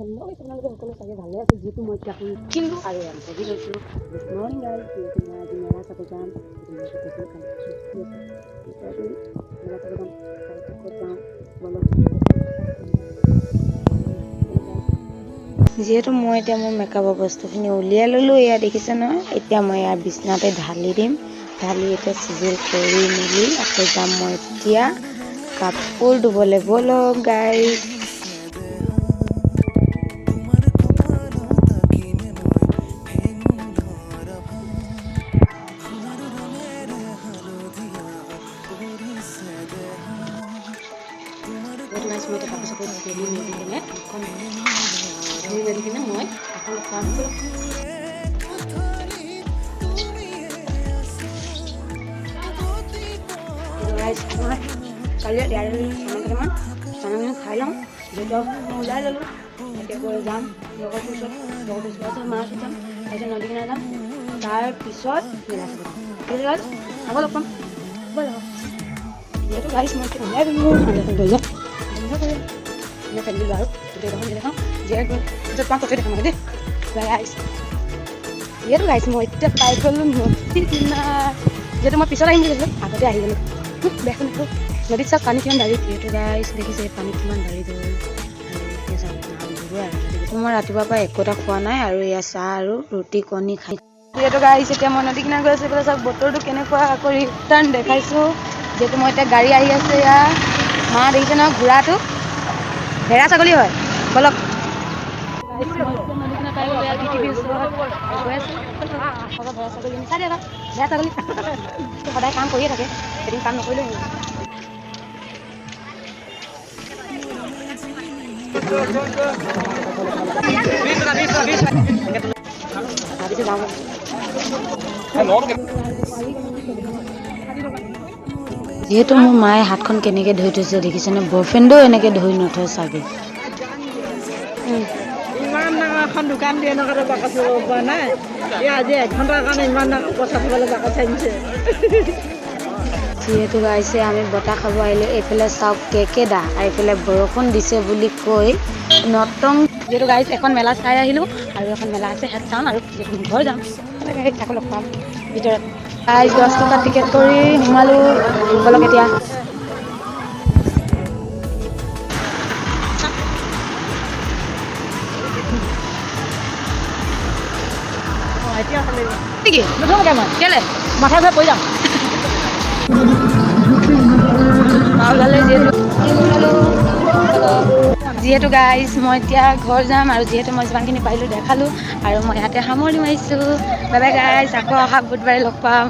hello' আপোনালোকে সকলো চাগে ভালে আছে যিহেতু মই এতিয়া কিন্তু আৰু ভাবি লৈছোঁ গুড মৰ্ণিং গাইজ যিহেতু মই আজি মেলা চাব যাম মেলা চাব যাম ক'ত যাওঁ বলক যিহেতু মই এতিয়া মোৰ মেকআপৰ বস্তুখিনি উলিয়াই ল'লোঁ এয়া দেখিছে নহয় এতিয়া মই ইয়াৰ বিচনাতে ঢালি দিম ঢালি এতিয়া চিজিল কৰি মেলি আকৌ যাম মই এতিয়া কাপোৰ ধুবলৈ বলক গাইজ বহুত নাইচ মই কাপোৰ চাপোৰ ধুই মেলি কিনে মই এখন কাম কৰোঁ কালি কেইটামান চানাখিনি খাই লওঁ যিহেতু ওলাই ল'লোঁ এতিয়া গৈ যাম লগৰ ওচৰত মাছ যাম তাৰপিছত নদী কিনাৰ যাম তাৰপিছত মেলা চাব যাম খাব লগ পাম যিহেতু গাইছ মই ওলাই দিলোঁ লৈ যাম মই পেন্দিলোঁ আৰু গোটেইখন দেখাওঁ যিহেতু তোমাক কথা দেখাম দেই গাইছ যিহেতু গাইছ মই এতিয়া পাই গ'লোঁ নদী কিনাৰ যিহেতু মই পিছত আহিম বুলি কৈছিলোঁ আগতে আহি গ'লোঁ বেয়া নদীত চাওক পানী কিমান বাঢ়ি যিহেতু গাইছ দেখিছে পানী কিমান বাঢ়ি গ'ল আৰু মই ৰাতিপুৱাৰ পৰা একো এটা খোৱা নাই আৰু এয়া চাহ আৰু ৰুটি কণী খাই যিহেতু গাইছ এতিয়া মই নদী কিনাৰ গৈ আছোঁ এইফালে চাওক বতৰটো কেনেকুৱা আকৌ ৰিটাৰ্ণ দেখাইছোঁ যিহেতু মই এতিয়া গাড়ী আহি আছে এয়া মা দেখিছে নহয় ঘোঁৰাটো ভেড়া ছাগলী হয় বলক সদায় কাম কৰিয়ে থাকে এদিন কাম নকৰিলেও যিহেতু মোৰ মায়ে হাতখন কেনেকৈ ধুই থৈছে দেখিছেনে বয়ফ্ৰেণ্ডেও এনেকৈ ধুই নথয় চাগে ইমান ডাঙৰ এখন দোকান দিয়ে এনেকুৱাতো বাকচ ল'ব পৰা নাই আজি 1 ঘণ্টাৰ কাৰণে ইমান ডাঙৰ পইচা থবলৈ বাকচ আনিছে যিহেতু গাইছে আমি বতাহ খাব আহিলোঁ এইফালে চাওক কেকেদা আৰু এইফালে বৰষুণ দিছে বুলি কৈ নতং যিহেতু গাইছ এখন মেলা চাই আহিলোঁ আৰু এখন মেলা আছে হেড চাম আৰু ঘৰ যাম তাকো লগ পাম ভিতৰত গাইছ 10 টকা টিকেট কৰি সোমালোঁ বলক এতিয়া মাথা ঘূৰাই পৰি যাম যিহেতু গাইছ মই এতিয়া ঘৰ যাম আৰু যিহেতু মই যিমানখিনি পাৰিলোঁ দেখালোঁ আৰু মই ইয়াতে সামৰণি মাৰিছোঁ বাই বাই গাইছ আকৌ অহা বুধবাৰে লগ পাম